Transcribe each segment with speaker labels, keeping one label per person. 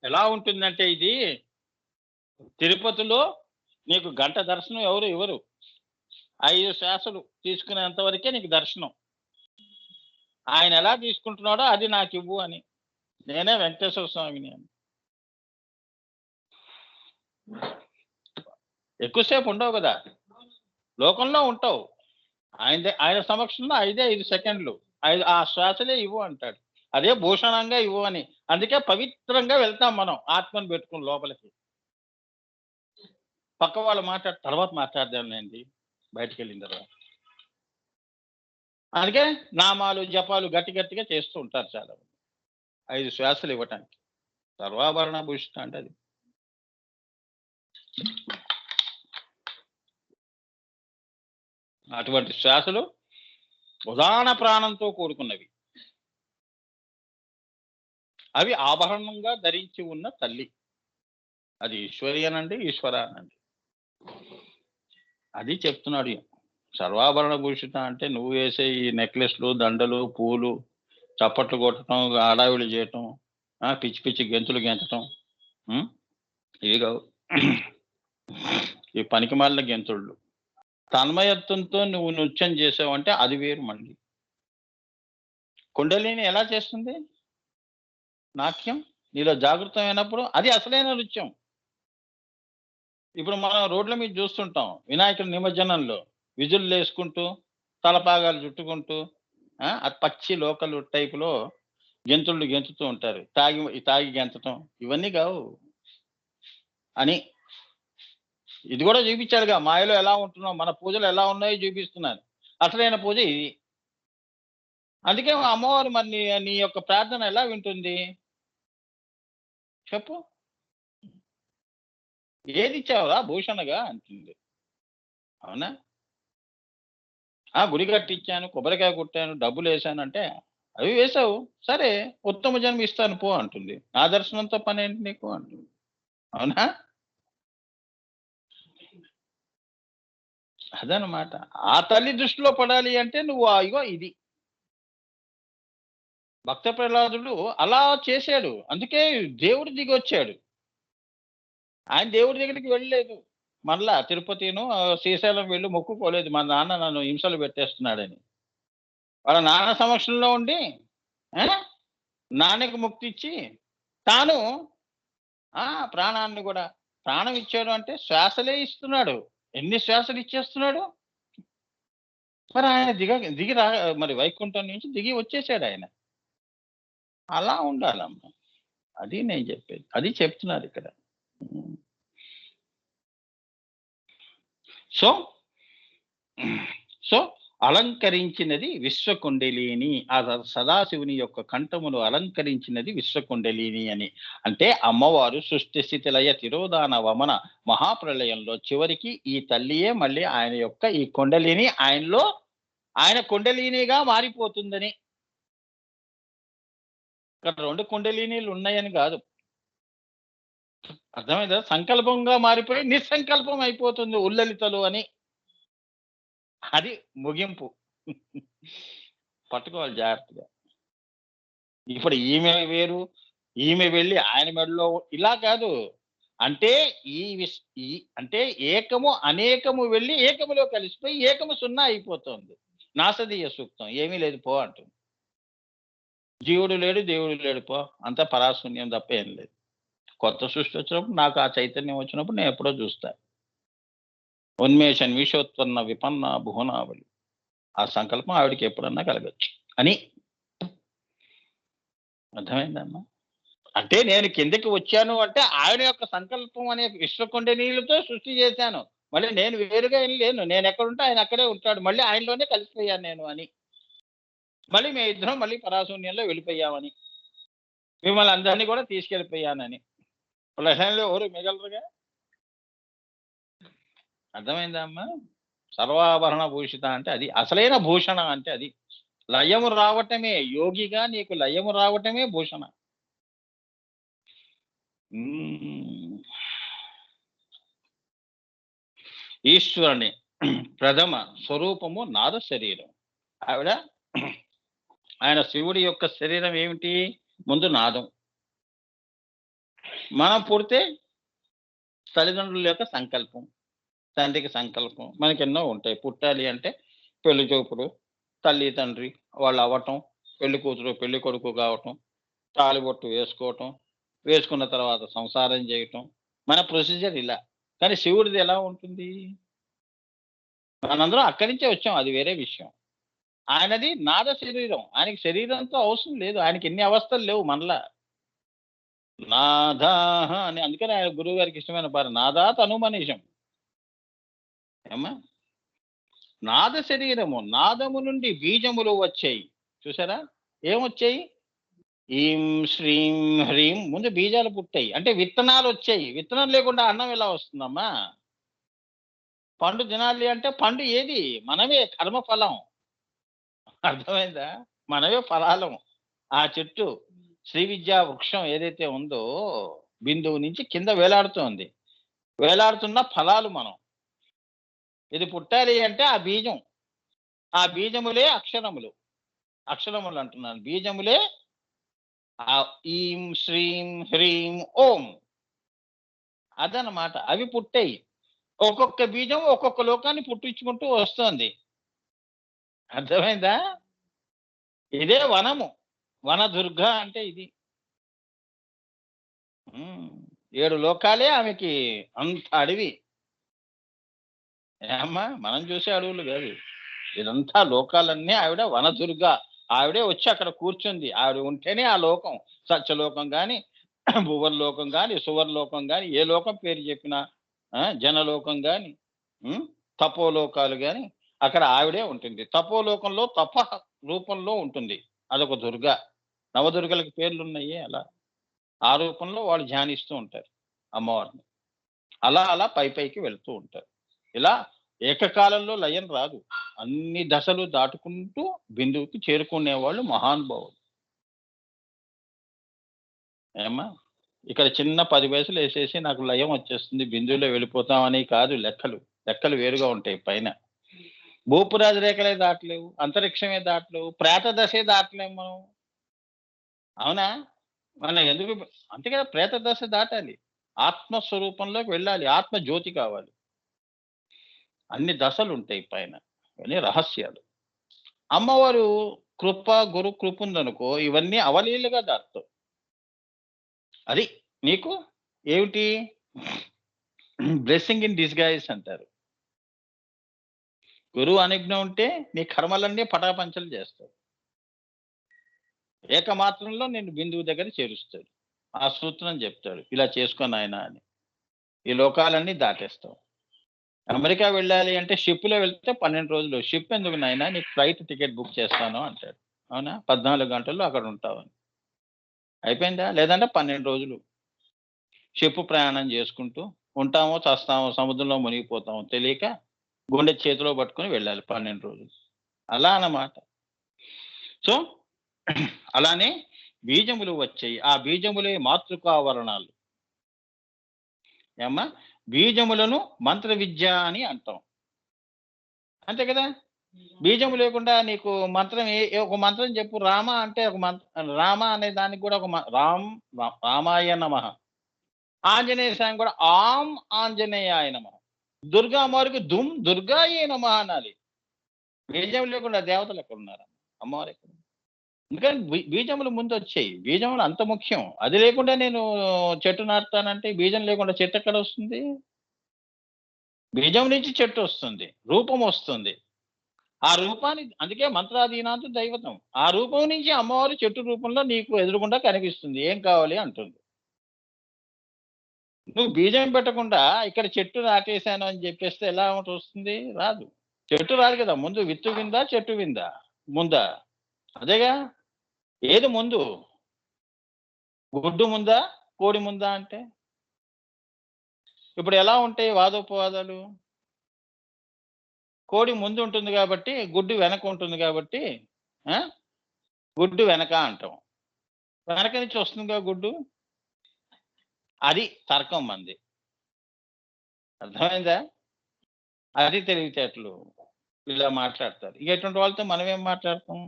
Speaker 1: ఎలా ఉంటుందంటే ఇది తిరుపతిలో నీకు గంట దర్శనం ఎవరు ఇవ్వరు. 5 శ్వాసలు తీసుకునేంత వరకే నీకు దర్శనం. ఆయన ఎలా తీసుకుంటున్నాడో అది నాకివ్వు అని. నేనే వెంకటేశ్వర స్వామిని అని. ఎక్కువసేపు ఉండవు కదా! లోకంలో ఉంటావు. ఆయన సమక్షంలో 5 సెకండ్లు. ఆ శ్వాసలే ఇవ్వు అంటాడు. అదే భూషణంగా ఇవ్వు అని. అందుకే పవిత్రంగా వెళ్తాం మనం ఆత్మను పెట్టుకొని లోపలికి. పక్క వాళ్ళు తర్వాత మాట్లాడదాంలేండి బయటికెళ్ళిన తర్వాత. అందుకే నామాలు, జపాలు గట్టిగా చేస్తూ ఉంటారు చాలా మంది. 5 శ్వాసలు ఇవ్వటానికి. సర్వాభరణ భూషిత అంటే అది. అటువంటి శ్వాసలు ఉదాహరణ ప్రాణంతో కూడుకున్నవి. అవి ఆభరణంగా ధరించి ఉన్న తల్లి. అది ఈశ్వరి అనండి, ఈశ్వర అనండి. అది చెప్తున్నాడు. సర్వాభరణ భూషిత అంటే నువ్వు వేసే ఈ నెక్లెస్లు, దండలు, పూలు, చప్పట్లు కొట్టడం, హడావిడి చేయటం, పిచ్చి పిచ్చి గెంతులు గెంతటం, ఇవి కావు. ఈ పనికిమాలిన గెంతుళ్ళు. తన్మయత్వంతో నువ్వు నృత్యం చేసావంటే అది వేరు. మళ్ళీ కుండలిని ఎలా చేస్తుంది నాట్యం? నీలో జాగృతమైనప్పుడు అది అసలైన నృత్యం. ఇప్పుడు మనం రోడ్ల మీద చూస్తుంటాం వినాయకుడి నిమజ్జనంలో విజులు వేసుకుంటూ తలపాగాలు చుట్టుకుంటూ అది పచ్చి లోకల్ టైపులో గెంతుళ్ళు గెంతుతూ ఉంటారు. తాగి గెంతటం ఇవన్నీ కావు అని ఇది కూడా చూపించాడుగా. మాయలో ఎలా ఉంటున్నాం, మన పూజలు ఎలా ఉన్నాయో చూపిస్తున్నారు. అసలైన పూజ ఇది. అందుకే అమ్మవారు మరి నీ యొక్క ప్రార్థన ఎలా వింటుంది చెప్పు? ఏది ఇచ్చావురా భూషణగా అంటుంది. అవునా? గుడి కట్టించాను, కొబ్బరికాయ కొట్టాను, డబ్బులు వేసానంటే అవి వేసావు సరే, ఉత్తమ జన్మ ఇస్తాను పో అంటుంది. నా దర్శనంతో పని ఏంటి నీకు అంటుంది. అవునా? అదనమాట. ఆ తల్లి దృష్టిలో పడాలి అంటే నువ్వు ఇగో ఇది. భక్త ప్రహ్లాదుడు అలా చేశాడు. అందుకే దేవుడు దిగొచ్చాడు. ఆయన దేవుడి దగ్గరికి వెళ్ళలేదు. మళ్ళా తిరుపతిను శ్రీశైలం వెళ్ళి మొక్కుకోలేదు. మా నాన్న నన్ను హింసలు పెట్టేస్తున్నాడని. వాళ్ళ నాన్న సమక్షంలో ఉండి నాన్నకి ముక్తి ఇచ్చి తాను ప్రాణాన్ని కూడా ప్రాణం ఇచ్చాడు. అంటే శ్వాసలే ఇస్తున్నాడు. ఎన్ని శ్వాసలు ఇచ్చేస్తున్నాడు మరి. ఆయన దిగి మరి వైకుంఠం నుంచి దిగి వచ్చేసాడు ఆయన. అలా ఉండాలమ్మా. అది నేను చెప్పేది. అది చెప్తున్నారు ఇక్కడ. సో అలంకరించినది విశ్వకుండలిని. ఆ సదాశివుని యొక్క కంఠమును అలంకరించినది విశ్వకుండలిని అని. అంటే అమ్మవారు సృష్టి స్థితి లయ తిరోధాన వమన మహాప్రళయంలో చివరికి ఈ తల్లియే మళ్ళీ ఆయన యొక్క ఈ కుండలిని ఆయనలో ఆయన కుండలినిగా మారిపోతుందని. ఇక్కడ 2 కుండలినీలు ఉన్నాయని కాదు, అర్థమైందా? సంకల్పంగా మారిపోయి నిస్సంకల్పం అయిపోతుంది ఉల్లలితలు అని. అది ముగింపు. పట్టుకోవాలి జాగ్రత్తగా. ఇప్పుడు ఈమె వేరు, ఈమె వెళ్ళి ఆయన మెడలో ఇలా కాదు. అంటే అంటే ఏకము అనేకము వెళ్ళి ఏకములో కలిసిపోయి ఏకము 0 అయిపోతుంది. నాసదీయ సూక్తం. ఏమీ లేదు పో అంటుంది. జీవుడు లేడు, దేవుడు లేడు పో, అంతా పరాశూన్యం తప్ప ఏం లేదు. కొత్త సృష్టి వచ్చినప్పుడు నాకు ఆ చైతన్యం వచ్చినప్పుడు నేను ఎప్పుడో చూస్తా. ఉన్మేషన్ విషోత్పన్న విపన్న భువనావళి. ఆ సంకల్పం ఆవిడికి ఎప్పుడన్నా కలగచ్చు అని. అర్థమైందమ్మా? అంటే నేను కిందకి వచ్చాను అంటే ఆయన యొక్క సంకల్పం అనే విశ్వకుండలీలతో సృష్టి చేశాను. మళ్ళీ నేను వేరుగా ఏం లేను. నేను ఎక్కడుంటే ఆయన అక్కడే ఉంటాడు. మళ్ళీ ఆయనలోనే కలిసిపోయాను నేను అని. మళ్ళీ మేము ఇద్దరం మళ్ళీ పరాశూన్యంలో వెళ్ళిపోయామని, మిమ్మల్ని అందరినీ కూడా తీసుకెళ్ళిపోయానని. లహంలో ఎవరు మిగలరుగా. అర్థమైందా అమ్మా? సర్వాభరణ భూషిత అంటే అది అసలైన భూషణ. అంటే అది లయము రావటమే. యోగిగా నీకు లయము రావటమే భూషణ. ఈశ్వరుని ప్రథమ స్వరూపము నాద శరీరం. ఆయన శివుడి యొక్క శరీరం ఏమిటి? ముందు నాదం. మనం పుడితే తల్లిదండ్రుల యొక్క సంకల్పం, తండ్రికి సంకల్పం మనకెన్నో ఉంటాయి. పుట్టాలి అంటే పెళ్లి చూపులు, తల్లి, తండ్రి వాళ్ళవ్వటం, పెళ్లి కూతురు, పెళ్లి కొడుకు కావటం, తాళిబొట్టు వేసుకోవటం, వేసుకున్న తర్వాత సంసారం చేయటం. మన ప్రొసీజర్ ఇలా. కానీ శివుడిది ఎలా ఉంటుంది? మనందరం అక్కడి నుంచే వచ్చాం. అది వేరే విషయం. ఆయనది నాద శరీరం. ఆయనకి శరీరంతో అవసరం లేదు. ఆయనకి ఎన్ని అవస్థలు లేవు మనలా. నాథాహ అని అందుకనే ఆయన గురువుగారికి ఇష్టమైన పాట. నాదా తనుమనిషం. ఏమ్మా? నాద శరీరము. నాదము నుండి బీజములు వచ్చాయి. చూసారా? ఏమొచ్చాయి? ఈం, శ్రీం, హ్రీం ముందు బీజాలు పుట్టాయి. అంటే విత్తనాలొచ్చాయి. విత్తనం లేకుండా అన్నం ఎలా వస్తుందమ్మా? పండు తినాలి అంటే పండు ఏది? మనమే కర్మఫలం. అర్థమైందా? మనమే ఫలాలం. ఆ చెట్టు శ్రీ విద్యా వృక్షం ఏదైతే ఉందో బిందువు నుంచి కింద వేలాడుతోంది. వేలాడుతున్న ఫలాలు మనం. ఇది పుట్టాలి అంటే ఆ బీజం. ఆ బీజములే అక్షరములు. అక్షరములు అంటున్నాను. బీజములే ఈం, శ్రీం, హ్రీం, ఓం అదనమాట. అవి పుట్టాయి. ఒక్కొక్క బీజం ఒక్కొక్క లోకాన్ని పుట్టించుకుంటూ వస్తోంది. అర్థమైందా? ఇదే వనము. వనదుర్గ అంటే ఇది. 7 లోకాలే ఆమెకి అంత అడవి. ఏమ్మా! మనం చూసే అడవులు గాదు. ఇదంతా లోకాలన్నీ ఆవిడ వనదుర్గ. ఆవిడే వచ్చి అక్కడ కూర్చుంది. ఆవిడ ఉంటేనే ఆ లోకం. సత్యలోకం గాని, భువర్లోకం గాని, సువర్లోకం గాని, ఏ లోకం పేరు చెప్పినా జనలోకం గాని, హ్మ్. తపోలోకాలు గాని అక్కడ ఆవిడే ఉంటుంది. తపోలోకంలో రూపంలో ఉంటుంది. అదొక దుర్గ. నవదుర్గలకి పేర్లున్నాయే అలా. ఆ రూపంలో వాళ్ళు ధ్యానిస్తూ ఉంటారు అమ్మవారిని. అలా అలా పైకి వెళ్తూ ఉంటారు. ఇలా ఏకకాలంలో లయం రాదు. అన్ని దశలు దాటుకుంటూ బిందువుకి చేరుకునేవాళ్ళు మహానుభావులు. ఏమ్మా! ఇక్కడ చిన్న 10 పైసలేసేసి నాకు లయం వచ్చేస్తుంది. బిందువులో వెళ్ళిపోతామని కాదు లెక్కలు. లెక్కలు వేరుగా ఉంటాయి పైన. భూపురాజ రేఖలే దాటలేవు. అంతరిక్షమే దాటలేవు. ప్రేత దశే దాటలేము మనం. అవునా? మనం ఎందుకు అంతే కదా! ప్రేత దశ దాటాలి. ఆత్మస్వరూపంలోకి వెళ్ళాలి. ఆత్మ జ్యోతి కావాలి. అన్ని దశలుంటాయి పైన. ఇవన్నీ రహస్యాలు. అమ్మవారు కృప, గురు కృప ఉందనుకో ఇవన్నీ అవలీలగా దాటుతావు. అది నీకు ఏమిటి? బ్లెస్సింగ్ ఇన్ డిస్‌గైజ్ అంటారు. గురువు అనుజ్ఞ ఉంటే నీ కర్మలన్నీ పటాపంచలు చేస్తాడు. ఏకమాత్రంలో నిన్ను బిందువు దగ్గర చేరుస్తాడు. ఆ సూత్రం చెప్తాడు. ఇలా చేసుకో నాయనా అని. ఈ లోకాలన్నీ దాటేస్తావు. అమెరికా వెళ్ళాలి అంటే షిప్‌లో వెళ్తే 12 రోజులు. షిప్ ఎందుకు నాయనా నీకు ఫ్లైట్ టికెట్ బుక్ చేస్తాను అంటాడు. అవునా? 14 గంటల్లో అక్కడ ఉంటావని. అయిపోయిందా? లేదంటే 12 రోజులు. షిప్ ప్రయాణం చేసుకుంటూ ఉంటామో, చస్తామో, సముద్రంలో మునిగిపోతామో తెలియక గుండె చేతిలో పట్టుకొని వెళ్ళాలి 12 రోజులు. అలా అన్నమాట. సో, అలానే బీజములు వచ్చాయి. ఆ బీజములే మాతృకావరణాలు. ఏమ్మా? బీజములను మంత్ర విద్య అని అంటాం. అంతే కదా! బీజం లేకుండా నీకు మంత్రం ఒక మంత్రం చెప్పు. రామ అంటే ఒక రామ అనే దానికి కూడా ఒక రామాయ నమః. ఆంజనేయ స్వామి కూడా ఆంజనేయాయ నమః. దుర్గా అమ్మవారికి దుర్గాయే నమః అనాలి. బీజం లేకుండా దేవతలు ఎక్కడున్నారు? అమ్మవారు ఎక్కడ? అందుకని బీజములు ముందొచ్చాయి. బీజములు అంత ముఖ్యం. అది లేకుండా నేను చెట్టు నాటుతానంటే బీజం లేకుండా చెట్టు ఎక్కడొస్తుంది? బీజం నుంచి చెట్టొస్తుంది. రూపం వస్తుంది. ఆ రూపాన్ని అందుకే మంత్రాధీనాంతు దైవతం. ఆ రూపం నుంచి అమ్మవారు చెట్టు రూపంలో నీకు ఎదురుగుండా కనిపిస్తుంది. ఏం కావాలి అంటుంది. నువ్వు బీజం పెట్టకుండా ఇక్కడ చెట్టు నాటేసాను అని చెప్పేస్తే ఎలా వస్తుంది? రాదు. చెట్టు రాదు కదా! ముందు విత్తు విందా? చెట్టు విందా? ముందా? అదేగా! ఏది ముందు? గుడ్డు ముందా? కోడి ముందా అంటే? ఇప్పుడు ఎలా ఉంటాయి వాదోపవాదాలు? కోడి ముందు ఉంటుంది గాబట్టి, గుడ్డు వెనక ఉంటుంది గాబట్టి, ఆ! గుడ్డు వెనక అంటాం. వెనక నుంచి వస్తుందిగా గుడ్డు. అది తర్కం మనది. అర్థమైందా? అది తెలివితేటలు. ఇలా మాట్లాడతారు. ఇక ఇటువంటి వాళ్ళతో మనమేం మాట్లాడతాం?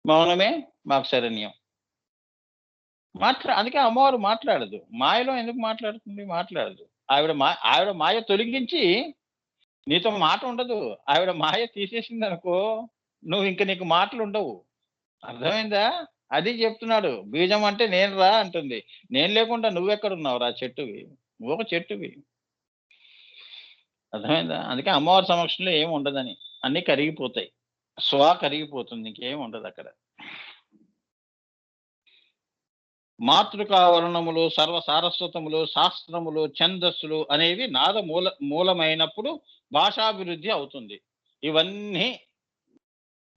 Speaker 1: మౌనమే మాకు శరణ్యం. అందుకే అమ్మవారు మాట్లాడదు. మాయలో ఎందుకు మాట్లాడుతుంది? మాట్లాడదు. ఆవిడ మాయ తొలగించి నీతో మాట ఉండదు. ఆవిడ మాయ తీసేసిందనుకో, నీకు మాటలుండవు. అర్థమైందా? అది చెప్తున్నాడు. బీజం అంటే నేను రా అంటుంది. నేను లేకుండా నువ్వెక్కడున్నావురా చెట్టువి? నువ్వొక చెట్టువి. అర్థమైందా? అందుకే అమ్మవారి సమక్షంలో ఏమి ఉండదని. అన్నీ కరిగిపోతాయి. కరిగిపోతుంది. ఇంకేం ఉండదక్కడ. మాతృకా వర్ణములు, సర్వ సారస్వతములు, శాస్త్రములు, ఛందస్సులు అనేవి మూలమైనప్పుడు భాషాభివృద్ధి అవుతుంది. ఇవన్నీ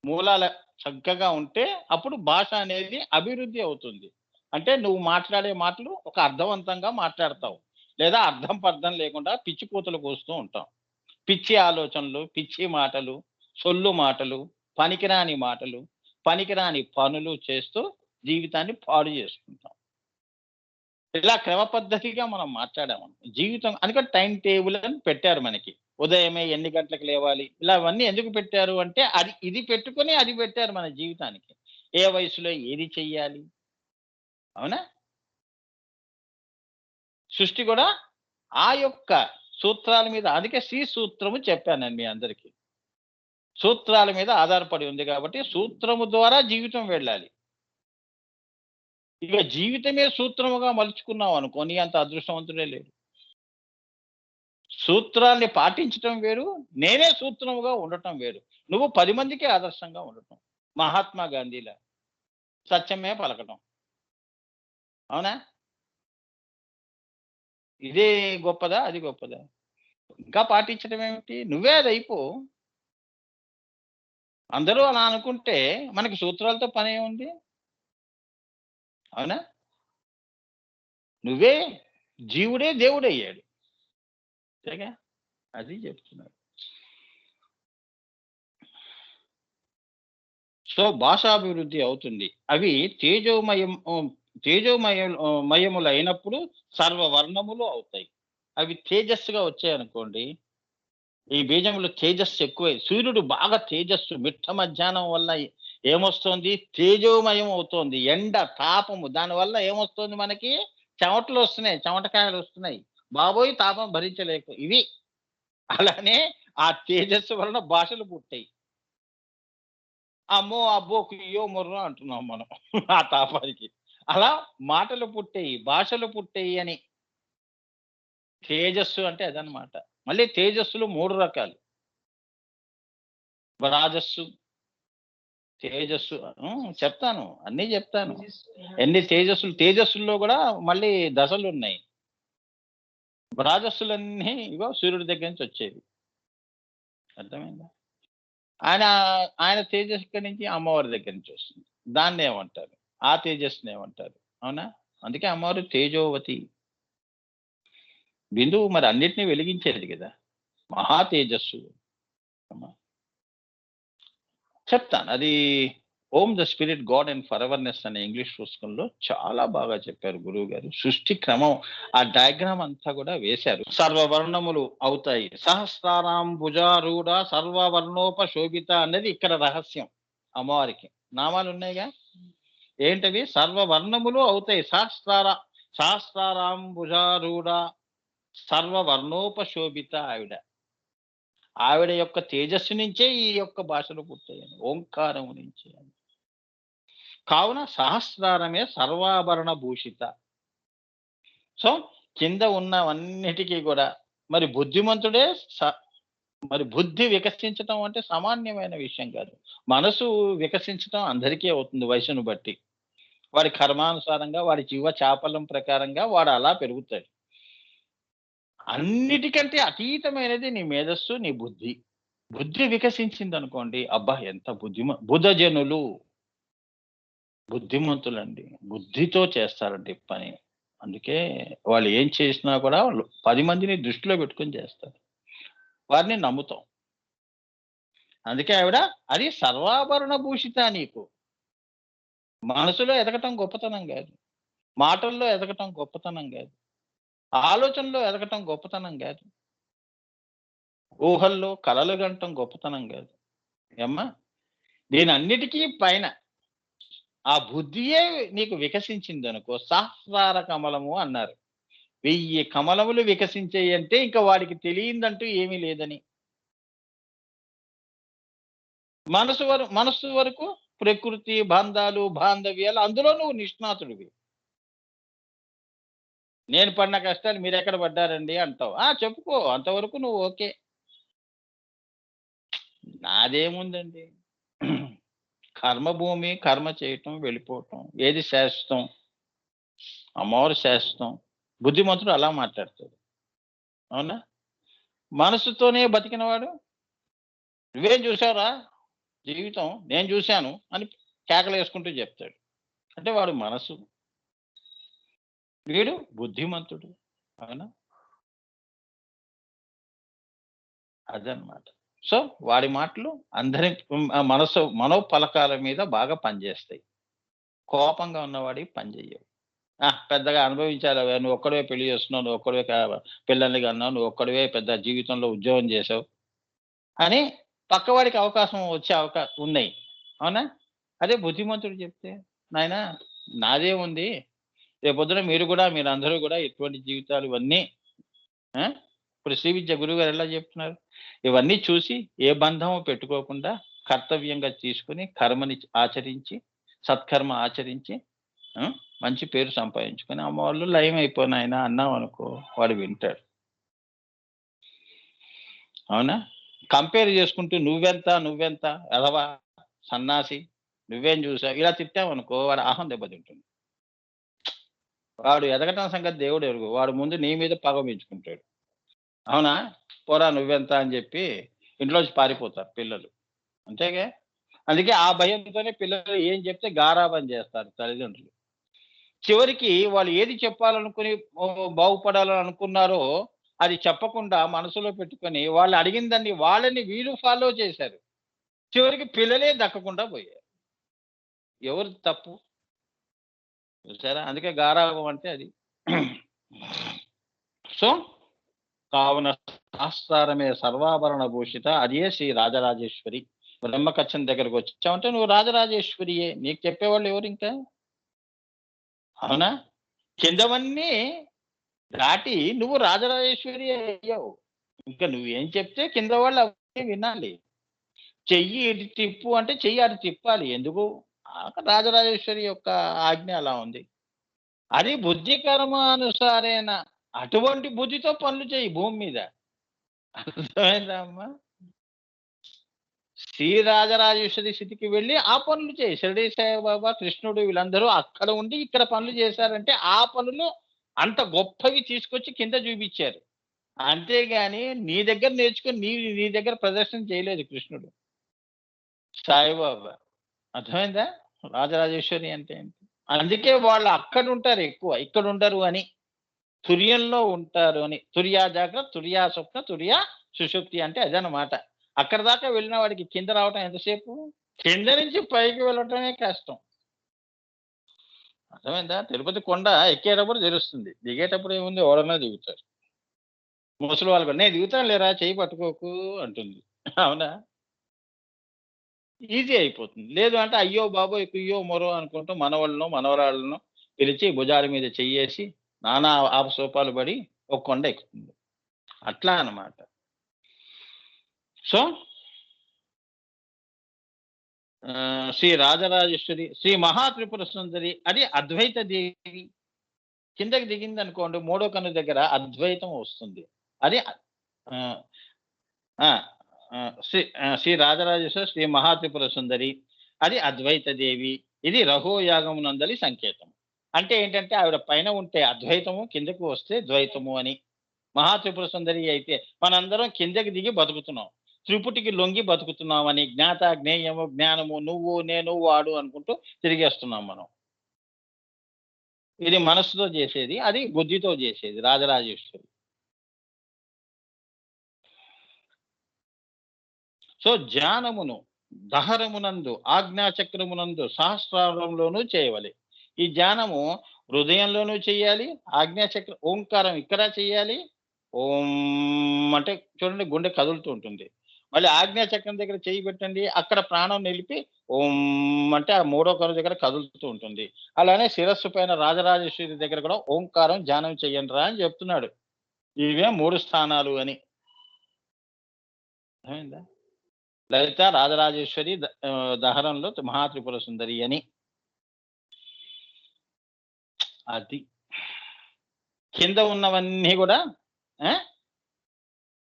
Speaker 1: మూలాల చక్కగా ఉంటే అప్పుడు భాష అనేది అభివృద్ధి అవుతుంది. అంటే నువ్వు మాట్లాడే మాటలు ఒక అర్థవంతంగా మాట్లాడతావు. లేదా అర్థం పర్థం లేకుండా పిచ్చి కూతలు కూస్తూ ఉంటాం. పిచ్చి ఆలోచనలు, పిచ్చి మాటలు, సొల్లు మాటలు, పనికిరాని మాటలు, పనికిరాని పనులు చేస్తూ జీవితాన్ని పాడు చేసుకుంటాం. ఇలా క్రమ పద్ధతిగా మనం మాట్లాడామనుకో జీవితం అందుకని టైమ్ టేబుల్ అని పెట్టారు మనకి. ఉదయమే ఎన్ని గంటలకు లేవాలి? ఇలా అవన్నీ ఎందుకు పెట్టారు అంటే ఇది పెట్టుకొని అది పెట్టారు మన జీవితానికి. ఏ వయసులో ఏది చెయ్యాలి? అవునా? సృష్టి కూడా ఆ యొక్క సూత్రాల మీద అందుకే సూత్రము చెప్పాను నేను మీ అందరికీ. సూత్రాల మీద ఆధారపడి ఉంది కాబట్టి సూత్రము ద్వారా జీవితం వెళ్ళాలి. ఇక జీవితమే సూత్రముగా మలుచుకున్నావు అనుకో నీ అంత అదృష్టవంతుడే లేడు. సూత్రాల్ని పాటించటం వేరు, నేనే సూత్రముగా ఉండటం వేరు. నువ్వు 10 మందికి ఆదర్శంగా ఉండటం. మహాత్మా గాంధీలా సత్యమే పలకటం. అవునా? ఇదే గొప్పదా? అది గొప్పదా? ఇంకా పాటించడం ఏమిటి? నువ్వే అదయిపో. అందరూ అలా అనుకుంటే మనకి సూత్రాలతో పనేముంది? అవునా? నువ్వే జీవుడే దేవుడయ్యాడు. అంతేగా? అది చెప్తున్నాడు. సో, భాషాభివృద్ధి అవుతుంది. అవి మయములైనప్పుడు సర్వవర్ణములు అవుతాయి. అవి తేజస్సుగా వచ్చాయనుకోండి, ఈ బీజములు తేజస్సు ఎక్కువై సూర్యుడు బాగా తేజస్సు మిట్ట మధ్యాహ్నం వల్ల ఏమొస్తోంది? తేజోమయం అవుతోంది. ఎండ, తాపము దానివల్ల ఏమొస్తుంది మనకి? చెమటలొస్తున్నాయి. చెమటకాయలొస్తున్నాయి. బాబోయ్! తాపం భరించలేక ఇవి. అలానే ఆ తేజస్సు వలన భాషలు పుట్టాయి. అమ్మో! అబ్బో! కుయ్యో! మొర్రో అంటున్నాం మనం. ఆ తాపానికి. అలా మాటలు పుట్టేయి, భాషలు పుట్టేయి అని. తేజస్సు అంటే అదనమాట. మళ్ళీ తేజస్సులు 3 రకాలు. రాజస్సు, తేజస్సు చెప్తాను. అన్నీ చెప్తాను. ఎన్ని తేజస్సుల్లో గూడా మళ్ళీ దశలున్నాయి. రాజస్సులన్నీ ఇగో సూర్యుడి దగ్గర నుంచి వచ్చేవి. అర్థమైందా? ఆయన, ఆయన తేజస్సు ఎక్కడి నుంచి? అమ్మవారి దగ్గర నుంచి వస్తుంది. దాన్నేమంటారు? ఆ తేజస్సునేమంటారు? అవునా? అందుకే అమ్మవారు తేజోవతి. బిందువు మరి అన్నిటిని వెలిగించేది గదా! మహా తేజస్సు. అమ్మ. చెప్తాను. అది 'ఓం ద స్పిరిట్ గాడ్ అండ్ ఫరెవర్‌నెస్' అనే ఇంగ్లీష్ పుస్తకంలో చాలా బాగా చెప్పారు గురువుగారు. సృష్టి క్రమం ఆ డయాగ్రామ్ అంతా గూడా వేశారు. సర్వవర్ణములు అవుతాయి. సహస్రారాంబుజారూఢ సర్వవర్ణోపశోభిత అన్నది ఇక్కడ రహస్యం అమ్మవారికి. నామాలున్నాయిగా. ఏంటవి? సర్వవర్ణములు అవుతాయి. సహస్రారాంబుజారూఢ సర్వవర్ణోపశోభిత ఆవిడ. ఆవిడ యొక్క తేజస్సు నుంచే ఈ యొక్క భాషలు పుట్టాయని. ఓంకారము నుంచి. కావున సహస్రారమే సర్వాభరణ భూషిత. సో, కింద ఉన్నవన్నిటికి గూడా మరి బుద్ధిమంతుడే మరి బుద్ధి వికసించటం అంటే సామాన్యమైన విషయం కాదు. మనసు వికసించటం అందరికీ అవుతుంది వయసును బట్టి. వాడి కర్మానుసారంగా, వాడి జీవ చాపల్యం ప్రకారంగా వాడు అలా పెరుగుతాడు. అన్నిటికంటే అతీతమైనది నీ మేధస్సు, నీ బుద్ధి. బుద్ధి వికసించిందనుకోండి, అబ్బా! ఎంత బుధజనులు బుద్ధిమంతులండి. బుద్ధితో చేస్తారండి పని. అందుకే వాళ్ళు ఏం చేసినా కూడా వాళ్ళు 10 మందిని దృష్టిలో పెట్టుకొని చేస్తారు. వారిని నమ్ముతాం. అందుకే ఆవిడ అది సర్వాభరణ భూషిత నీకు. మనసులో ఎదగటం గొప్పతనం గాదు. మాటల్లో ఎదగటం గొప్పతనం గాదు. ఆలోచనలో ఎదగటం గొప్పతనం గాదు. ఊహల్లో కలలు గనటం గొప్పతనం గాదు. ఏమ్మా? దీనన్నిటికీ పైన ఆ బుద్ధియే నీకు వికసించిందనుకో సహస్రార కమలము అన్నారు. 1000 కమలములు వికసించాయంటే ఇంక వాడికి తెలియనిదంటూ ఏమీ లేదని. మనస్సు వరకు ప్రకృతి, బంధాలు, బాంధవ్యాలు అందులో నువ్వు నిష్ణాతుడివి. నేను పడిన కష్టాలు మీరెక్కడ పడ్డారండి అంటావు. ఆ! చెప్పుకో అంతవరకు నువ్వు ఓకే. నాదేముందండి. కర్మభూమి, కర్మ చేయటం, వెళ్ళిపోవటం. ఏది శాశ్వతం? అమ్మవారు శాశ్వతం. బుద్ధిమంతుడు అలా మాట్లాడతాడు. అవునా? మనసుతోనే బతికినవాడు, "నువ్వేం చూసావురా జీవితం? నేను చూసాను" అని కేకలేసుకుంటూ చెప్తాడు. అంటే వాడు మనసు. వీడు బుద్ధిమంతుడు. అవునా? అదనమాట. సో, వాడి మాటలు అందరి మనోపలకాల మీద బాగా పనిచేస్తాయి. కోపంగా ఉన్నవాడివి పనిచెయ్యవు. పెద్దగా అనుభవించాలవే. నువ్వొక్కడివే పెళ్లి చేసుకున్నావు. నువ్వొక్కడివే పిల్లల్ని కన్నావు. నువ్వొక్కడివే పెద్ద జీవితంలో ఉద్యోగం చేశావు అని పక్కవాడికి అవకాశం వచ్చే ఉన్నాయి. అవునా? అదే బుద్ధిమంతుడు చెప్తే, నాయనా నాదేముంది రేపొద్దున మీరందరూ గూడా ఎటువంటి జీవితాలు ఇవన్నీ ఆ! ఇప్పుడు శ్రీ విద్య గురువుగారు ఎలా చెప్తున్నారు? ఇవన్నీ చూసి ఏ బంధము పెట్టుకోకుండా కర్తవ్యంగా తీసుకొని కర్మని ఆచరించి, సత్కర్మ ఆచరించి ఆ! మంచి పేరు సంపాదించుకొని అమ్మవాళ్ళు లయమైపో నాయనా అన్నామనుకో వాడు వింటాడు. అవునా? కంపేర్ చేసుకుంటూ నువ్వెంత ఎదవా, సన్నాసి, నువ్వేం చూసావు ఇలా తిట్టామనుకో వాడి అహం దెబ్బతింటుంది. వాడు ఎదగటం సంగతి దేవుడెరుగు. వాడు ముందు నీ మీద పగ పెంచుకుంటాడు. అవునా? పోరా నువ్వెంత అని జెప్పి ఇంట్లోంచి పారిపోతారు పిల్లలు. అంతేగా? అందుకే ఆ భయంతోనే పిల్లలు ఏం చెప్తే గారాబం జేస్తారు తల్లిదండ్రులు. చివరికి వాళ్ళు ఏది చెప్పాలనుకుని బాగుపడాలని అనుకున్నారో అది చెప్పకుండా మనసులో పెట్టుకొని వాళ్ళు అడిగిన దాన్ని వాళ్ళని వీళ్ళు ఫాలో చేశారు. చివరికి పిల్లలే దక్కకుండా పోయారు. ఎవరిది తప్పు? చూసారా? అందుకే గారాబం అంటే అది. సో, కావున శాస్త్రారమే సర్వాభరణ భూషిత అదే శ్రీ రాజరాజేశ్వరి. బ్రహ్మకచ్చం దగ్గరకొచ్చావంటే నువ్వు రాజరాజేశ్వరియే. నీకు చెప్పేవాళ్ళు ఎవరింకా? అవునా? కిందవన్నీ దాటి నువ్వు రాజరాజేశ్వరి అయ్యావు. ఇంక నువ్వేం చెప్తే కింద వాళ్ళు అవన్నీ వినాలి. చెయ్యి ఇటు తిప్పు అంటే చెయ్యి అటు తిప్పాలి. ఎందుకు? రాజరాజేశ్వరి యొక్క ఆజ్ఞ అలా ఉంది. అది బుద్ధి కర్మానుసారేన అటువంటి బుద్ధితో పనులు చెయ్యి భూమి మీద. అర్థమైందా అమ్మా? శ్రీ రాజరాజేశ్వరి స్థితికి వెళ్లి ఆ పనులు చేయి. షిరిడీ సాయిబాబా, కృష్ణుడు వీళ్ళందరూ అక్కడ ఉండి ఇక్కడ పనులు చేశారంటే ఆ పనులు అంత గొప్పవి తీసుకొచ్చి కింద చూపిచ్చారు. అంతేగాని నీ దగ్గర నేర్చుకొని నీ దగ్గర ప్రదర్శన చేయలేదు కృష్ణుడు. సాయిబాబా. అర్థమైందా? రాజరాజేశ్వరి అంటే ఏంటి? అందుకే వాళ్ళు అక్కడుంటారు ఎక్కువ. ఇక్కడుండరు అని. తుర్యంలో ఉంటారు అని. తుర్యా జాగ్రత్త, తుర్యా స్వప్న, తుర్యా సుషుప్తి అంటే అదనమాట. అక్కడి దాకా వెళ్ళిన వాడికి కింద రావటం ఎంతసేపు? కింద నుంచి పైకి వెళ్ళటమే కష్టం. అర్థమైందా? తిరుపతి కొండ ఎక్కేటప్పుడు తెలుస్తుంది. దిగేటప్పుడు ఏముంది ఎవడన్నా దిగుతారు. ముసలి వాళ్ళు కూడా, "నేను దిగుతాను లేరా చెయ్యి పట్టుకోకు" అంటుంది. అవునా? ఈజీ అయిపోతుంది. లేదు అంటే అయ్యో బాబోయ్! కుయ్యో మొరో అనుకుంటూ మనవళ్ళనో, మనవరాళ్ళనో పిలిచి భుజాల మీద చెయ్యేసి నానా ఆపసోపాలు పడి ఒక కొండ ఎక్కుతుంది. అట్లా అన్నమాట. సో, శ్రీ రాజరాజేశ్వరి, శ్రీ మహా త్రిపుర సుందరి అది అద్వైత దేవి. కిందకి దిగిందనుకోండి మూడో కన్ను దగ్గర అద్వైతం వస్తుంది. అది ఆహ్, ఆ! శ్రీ రాజరాజేశ్వరి, శ్రీ మహా త్రిపుర సుందరి అది అద్వైత దేవి. ఇది రహోయాగమునందలి సంకేతం. అంటే ఏంటంటే ఆవిడ పైన ఉంటే అద్వైతము, కిందకి వస్తే ద్వైతము అని. మహా త్రిపుర సుందరి అయితే మనందరం కిందకి దిగి బతుకుతున్నాం. త్రిపుటికి లొంగి బతుకుతున్నామని జ్ఞాత, జ్ఞేయము, జ్ఞానము నువ్వు, నేను, వాడు అనుకుంటూ తిరిగేస్తున్నాం మనం. ఇది మనస్సుతో చేసేది. అది బుద్ధితో చేసేది రాజరాజేశ్వరి. సో, ధ్యానమును దహరమునందు, ఆజ్ఞాచక్రమునందు, సహస్రారంలోనూ చేయవలె. ఈ ధ్యానము హృదయంలోనూ చేయాలి. ఓంకారం ఇక్కడ చేయాలి. ఓం అంటే చూడండి గుండె కదులుతూ ఉంటుంది. మళ్ళీ ఆజ్ఞా చక్రం దగ్గర చెయ్యి పెట్టండి. అక్కడ ప్రాణం నిలిపి ఓం అంటే ఆ మూడో కన్ను దగ్గర కదులుతూ ఉంటుంది. అలానే శిరస్సు పైన రాజరాజేశ్వరి దగ్గర కూడా ఓంకారం ధ్యానం చెయ్యండిరా అని చెప్తున్నాడు. ఇవే 3 స్థానాలు అని. అర్థమైందా? లలిత, రాజరాజేశ్వరి, దహరంలో మహాత్రిపుర సుందరి అని. అది. కింద ఉన్నవన్నీ గూడా ఆ!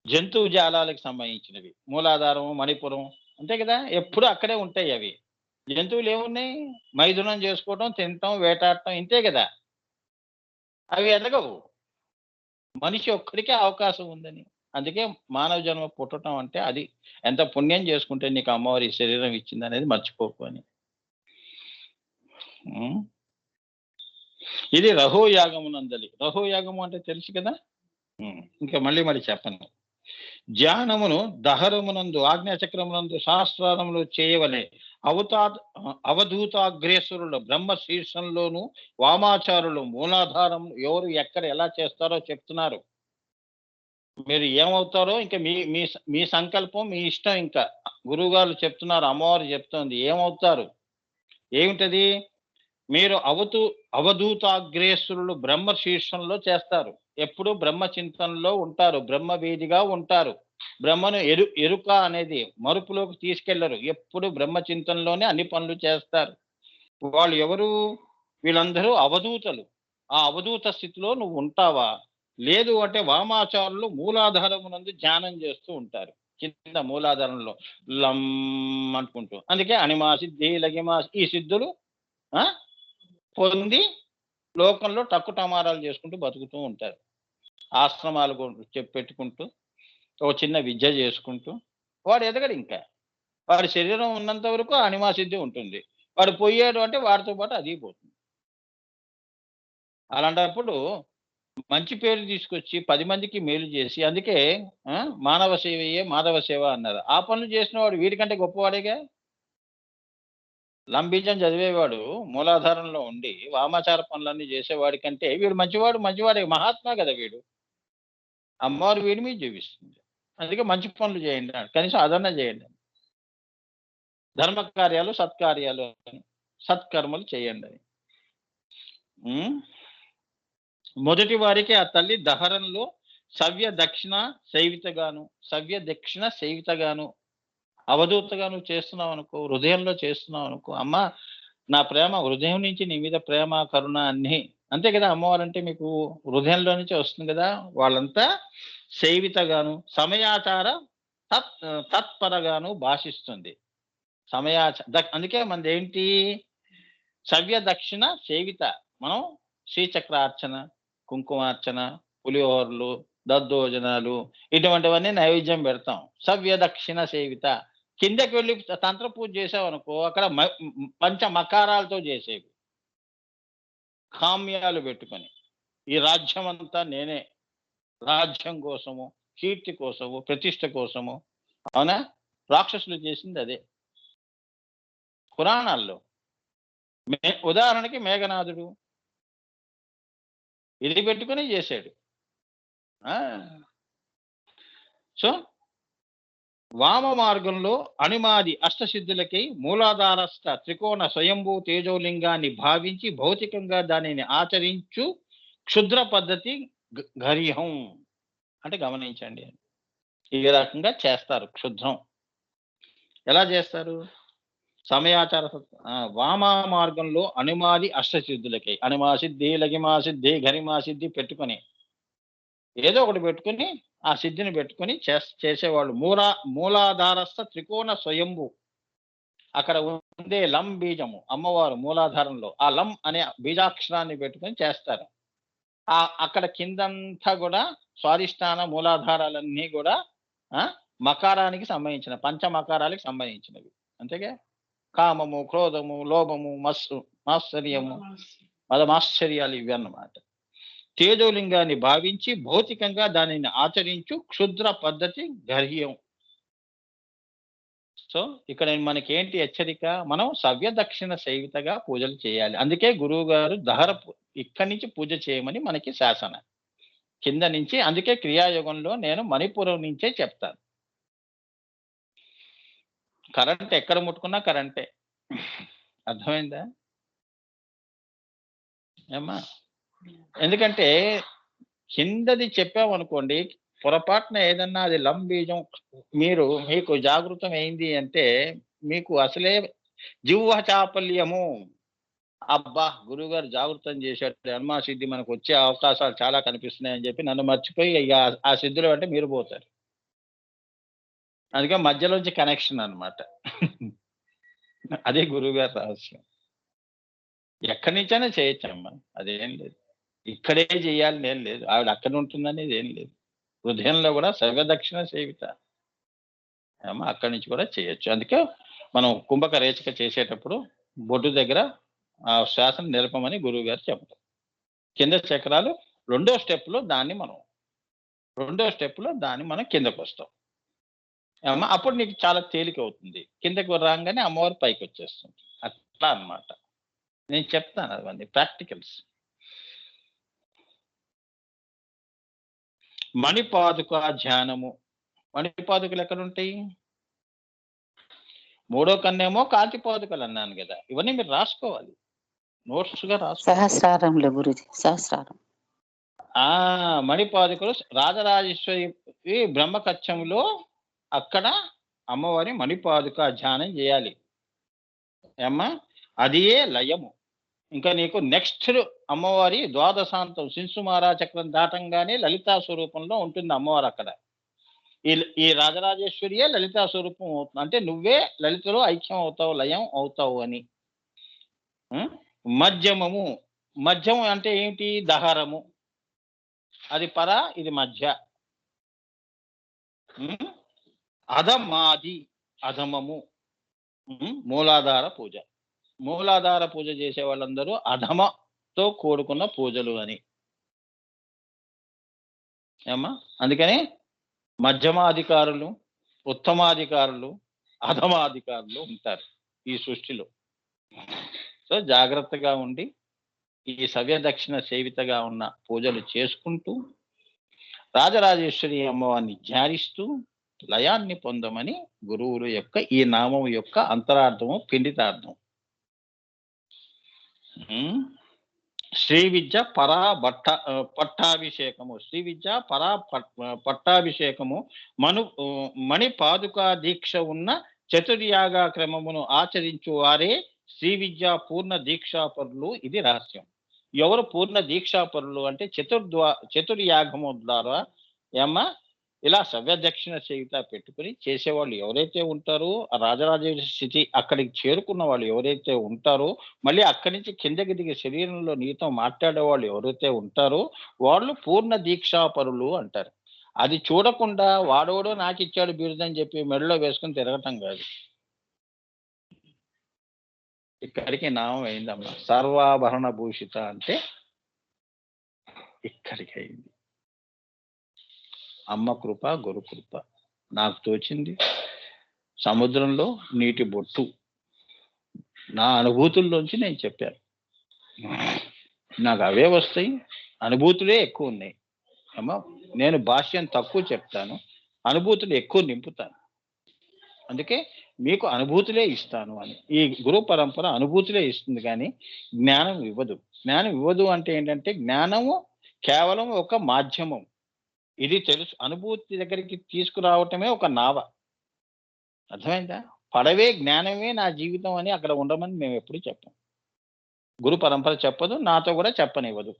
Speaker 1: జంతువు జాలాలకు సంబంధించినవి. మూలాధారం, మణిపురం అంతే కదా! ఎప్పుడు అక్కడే ఉంటాయి అవి. జంతువులేమున్నాయి? మైథునం చేసుకోవటం, తినటం, వేటాడటం ఇంతే గదా! అవి ఎదగవు. మనిషి ఒక్కడికే అవకాశం ఉందని. అందుకే మానవ జన్మ పుట్టటం అంటే అది. ఎంత పుణ్యం చేసుకుంటే నీకు అమ్మవారు ఈ శరీరం ఇచ్చిందనేది మర్చిపోకు అని. హ్మ్. ఇది రహోయాగమునందలి. రహోయాగము అంటే తెలుసు కదా! ఇంకా మళ్ళీ చెప్పను. ధ్యానమును దహరమునందు ఆజ్ఞాచక్రమునందు సహస్రారములు చేయవలె. అవధూతాగ్రేసరులు బ్రహ్మ శీర్షంలోను వామాచారులు మూలాధారం ఎవరు ఎక్కడ ఎలా చేస్తారో చెప్తున్నారు. మీరు ఏమవుతారో ఇంకా మీ మీ మీ సంకల్పం మీ ఇష్టం ఇంకా. గురువుగారు చెప్తున్నారు, అమ్మవారు చెప్తోంది ఏమవుతారు? ఏమిటది? మీరు అవధూతాగ్రేసురులు బ్రహ్మ శీర్షంలో చేస్తారు. ఎప్పుడు బ్రహ్మ చింతనలో ఉంటారు. బ్రహ్మ వీధిగా ఉంటారు. బ్రహ్మను ఎరుక అనేది మరుపులోకి తీసుకెళ్లరు. ఎప్పుడు బ్రహ్మ చింతనలోనే అన్ని పనులు చేస్తారు. వాళ్ళు ఎవరు? వీళ్ళందరూ అవధూతలు. ఆ అవధూత స్థితిలో నువ్వు ఉంటావా? లేదు అంటే వామాచారులు మూలాధారమునందు ధ్యానం చేస్తూ ఉంటారు. కింద మూలాధారంలో లం అనుకుంటూ. అందుకే అణిమా సిద్ధి, లగిమా ఈ సిద్ధులు ఆ! పొంది లోకంలో టమారాలు చేసుకుంటూ బతుకుతూ ఉంటారు. ఆశ్రమాలు పెట్టుకుంటూ, ఒక చిన్న విద్య చేసుకుంటూ, వాడు ఎదగడింకా. వాడి శరీరం ఉన్నంత వరకు అణిమా సిద్ధి ఉంటుంది. వాడు పోయాడు అంటే వాడితో పాటు అది పోతుంది. అలాంటప్పుడు మంచి పేరు తీసుకొచ్చి 10 మందికి మేలు చేసి అందుకే ఆ! మానవ సేవయే మాధవ సేవ అన్నారు. ఆ పనులు చేసిన వాడు వీడికంటే గొప్పవాడేగా. లంబీజం చదివేవాడు మూలాధారంలో ఉండి వామాచార పనులన్నీ చేసేవాడి కంటే వీడు మంచివాడే మహాత్మా కదా వీడు. అమ్మవారు వీడి మీద చూపిస్తుంది. అందుకే మంచి పనులు చేయండి అన్నాడు. కనీసం అదన్నా చేయండి. ధర్మ కార్యాలు, సత్కార్యాలు అని. సత్కర్మలు చేయండని. హ్మ్. మొదటి వారికి ఆ తల్లి దహరంలో సవ్య దక్షిణ సేవితగాను, సవ్య దక్షిణ సేవితగాను, అవధూతగా నువ్వు చేస్తున్నావనుకో, హృదయంలో చేస్తున్నావనుకో, అమ్మా నా ప్రేమ హృదయం నుంచి నీ మీద ప్రేమ, కరుణ అన్నీ అంతే కదా! అమ్మవారంటే మీకు హృదయంలో నుంచే వస్తుంది కదా! వాళ్ళంతా సేవితగాను, సమయాచార తత్పరగాను భాషిస్తుంది. అందుకే మనదేంటి సవ్య దక్షిణ సేవిత. మనం శ్రీచక్రార్చన, కుంకుమార్చన, పులిహోరలు, దద్దోజనాలు ఇటువంటివన్నీ నైవేద్యం పెడతాం. సవ్య దక్షిణ సేవిత. కిందకి వెళ్లి తంత్ర పూజ చేసావనుకో అక్కడ పంచ మకారాలతో చేసేవి. కామ్యాలు పెట్టుకొని. ఈ రాజ్యం అంతా నేనే. రాజ్యం కోసము, కీర్తి కోసము, ప్రతిష్ట కోసము అవునా? రాక్షసులు చేసింది అదే. పురాణాల్లో. ఉదాహరణకి మేఘనాథుడు. ఇది పెట్టుకొని చేశాడు. ఆ! సో, వామ మార్గంలో అణిమాది అష్టసిద్ధులకై మూలాధారస్థ త్రికోణ స్వయంభూ తేజోలింగాన్ని భావించి భౌతికంగా దానిని ఆచరించు క్షుద్ర పద్ధతి గర్హం అంటే గమనించండి. ఈ రకంగా చేస్తారు క్షుద్రం. ఎలా చేస్తారు? సమయాచార వామ మార్గంలో అణిమాది అష్టసిద్ధులకై అణిమా సిద్ధి, లగిమా సిద్ధి, గరిమా సిద్ధి పెట్టుకొని ఏదో ఒకటి పెట్టుకొని ఆ సిద్ధిని పెట్టుకొని చేసేవాళ్ళు. మూలాధారస్థ త్రికోణ స్వయంభూ. అక్కడ ఉండే లం బీజము అమ్మవారు మూలాధారంలో. ఆ లం అనే బీజాక్షరాన్ని పెట్టుకొని చేస్తారు. అక్కడ కిందంతా గూడా స్వాధిష్టాన మూలాధారాలన్నీ గూడా ఆ! మకారానికి సంబంధించిన పంచ మకారాలకు సంబంధించినవి. అంతేగా? కామము, క్రోధము, లోభము, మాత్సర్యము, మదమాశ్చర్యాలు ఇవన్నమాట. తేజోలింగాన్ని భావించి భౌతికంగా దానిని ఆచరించు క్షుద్ర పద్ధతి గర్హ్యం. సో, ఇక్కడ మనకేంటి హెచ్చరిక? మనం సవ్య దక్షిణ సేవితగా పూజలు చేయాలి. అందుకే గురువుగారు ఇక్కడి నుంచి పూజ చేయమని మనకి శాసన. కింద నుంచి అందుకే క్రియాయోగంలో నేను మణిపురం నుంచే చెప్తాను. కరెంట్ ఎక్కడ ముట్టుకున్నా కరెంటే. అర్థమైందా? ఏమ్మా? ఎందుకంటే కిందది చెప్పామనుకోండి, పొరపాటున ఏదన్నా అది బీజం మీకు జాగృతం అయింది అంటే, మీకు అసలే జిహ్వ చాపల్యము. అబ్బా! గురువుగారు జాగృతం చేశారు. హనుమా సిద్ధి మనకొచ్చే అవకాశాలు చాలా కనిపిస్తున్నాయని చెప్పి నన్ను మర్చిపోయి ఇగ ఆ సిద్ధిలో అంటే మీరు పోతారు. అందుకే మధ్యలోంచి కనెక్షన్ అన్నమాట. అదే గురువుగారి రహస్యం. ఎక్కడి నుంచైనా చేయొచ్చమ్మా. అదేం లేదు. ఇక్కడే చేయాలని ఏం లేదు. ఆవిడ అక్కడ ఉంటుందనేది ఏం లేదు. హృదయంలో కూడా సర్వదక్షిణ సేవిత. ఏమో అక్కడి నుంచి కూడా చేయొచ్చు. అందుకే మనం కుంభక రేచక చేసేటప్పుడు బొడ్డు దగ్గర ఆ శ్వాసను నిలపమని గురువుగారు చెప్పడం. కింద చక్రాలు రెండో స్టెప్‌లో దాన్ని మనం కిందకొస్తాం. ఏమ్మా అప్పుడు నీకు చాలా తేలికవుతుంది. కిందకి రాంగానే అమ్మవారు పైకొచ్చేస్తుంది. అట్లా అన్నమాట. నేను చెప్తాను అవన్నీ ప్రాక్టికల్స్. మణిపాదుక ధ్యానము. మణిపాదుకలు ఎక్కడుంటాయి? మూడో కన్నేమో కాంతి పాదుకలన్నాను గదా! ఇవన్నీ మీరు రాసుకోవాలి. నోట్స్‌గా రాసుకోవాలి.
Speaker 2: సహస్రారంలో గురూజీ. సహస్రారం.
Speaker 1: ఆ! మణిపాదుకలు రాజరాజేశ్వరి బ్రహ్మకచ్చంలో అక్కడ అమ్మవారి మణిపాదుక ధ్యానం జేయాలి. ఏమ్మా? అదియే లయము. ఇంకా నీకు నెక్స్ట్ అమ్మవారి ద్వాదశాంతం శింసుమారా చక్రం దాటంగానే లలితా స్వరూపంలో ఉంటుంది అమ్మవారక్కడ. ఈ రాజరాజేశ్వరియే లలితా స్వరూపం అవుతుంది. అంటే నువ్వే లలితలో ఐక్యం అవుతావు, లయం అవుతావు అని. మధ్యమము. మధ్యమం అంటే ఏంటి? దహరము. అది పర, ఇది మధ్య. అధమాది, అధమము. మూలాధార పూజ. మూలాధార పూజ చేసే వాళ్ళందరూ అధమతో కూడుకున్న పూజలు అని. ఏమ్మా? అందుకని మధ్యమాధికారులు, ఉత్తమాధికారులు, అధమాధికారులు ఉంటారు ఈ సృష్టిలో. సో జాగ్రత్తగా ఉండి ఈ సవ్యదక్షిణ సేవితగా ఉన్న పూజలు చేసుకుంటూ రాజరాజేశ్వరి అమ్మవారిని ధ్యానిస్తూ లయాన్ని పొందమని గురువుల యొక్క ఈ నామం యొక్క అంతరార్థము, పిండితార్థం. శ్రీ విద్య పరా పట్టాభిషేకము. శ్రీ విద్య పరా పట్టాభిషేకము మణి పాదుకా దీక్ష ఉన్న చతుర్యాగ క్రమమును ఆచరించు వారే శ్రీ విద్యా పూర్ణ దీక్షాపరులు. ఇది రహస్యం. ఎవరు పూర్ణ దీక్షాపరులు అంటే చతుర్యాగము ద్వారా ఏమ్మా ఇలా సవ్యదక్షిణ సేవిత పెట్టుకుని చేసేవాళ్ళు ఎవరైతే ఉంటారో, ఆ రాజరాజేశ్వరి స్థితి అక్కడికి చేరుకున్న వాళ్ళు ఎవరైతే ఉంటారో, మళ్ళీ అక్కడి నుంచి కిందకి దిగి శరీరంలో నీతో మాట్లాడే వాళ్ళు ఎవరైతే ఉంటారో వాళ్ళు పూర్ణ దీక్షాపరులు అంటారు. అది చూడకుండా వాడోడో నాకు ఇచ్చాడు బిరుదని చెప్పి మెడలో వేసుకుని తిరగటం కాదు. ఇక్కడికి నామం అయిందమ్మా. సర్వాభరణ భూషిత అంటే ఇక్కడికి అయింది. అమ్మ కృప, గురు కృప. నాకు తోచింది సముద్రంలో నీటి బొట్టు. నా అనుభూతుల్లోంచి నేను చెప్పాను. నాకు అవే వస్తాయి, అనుభూతులే ఎక్కువ ఉన్నాయి. అమ్మా నేను భాష్యం తక్కువ చెప్తాను, అనుభూతులు ఎక్కువ నింపుతాను. అందుకే మీకు అనుభూతులే ఇస్తాను అని. ఈ గురు పరంపర అనుభూతులే ఇస్తుంది కానీ జ్ఞానం ఇవ్వదు. జ్ఞానం ఇవ్వదు అంటే ఏంటంటే జ్ఞానము కేవలం ఒక మాధ్యమం. ఇది తెలుసు. అనుభూతి దగ్గరికి తీసుకురావటమే ఒక నావ. అర్థమైందా? పడవే జ్ఞానమే నా జీవితం అని అక్కడ ఉండమని మేము ఎప్పుడు చెప్పం. గురు పరంపర చెప్పదు, నాతో కూడా చెప్పనివ్వదు.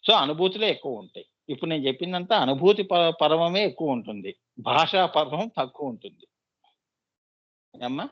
Speaker 1: సో అనుభూతులే ఎక్కువ ఉంటాయి. ఇప్పుడు నేను చెప్పిందంతా అనుభూతి పర్వమే ఎక్కువ ఉంటుంది, భాషా పర్వం తక్కువ ఉంటుంది. అమ్మా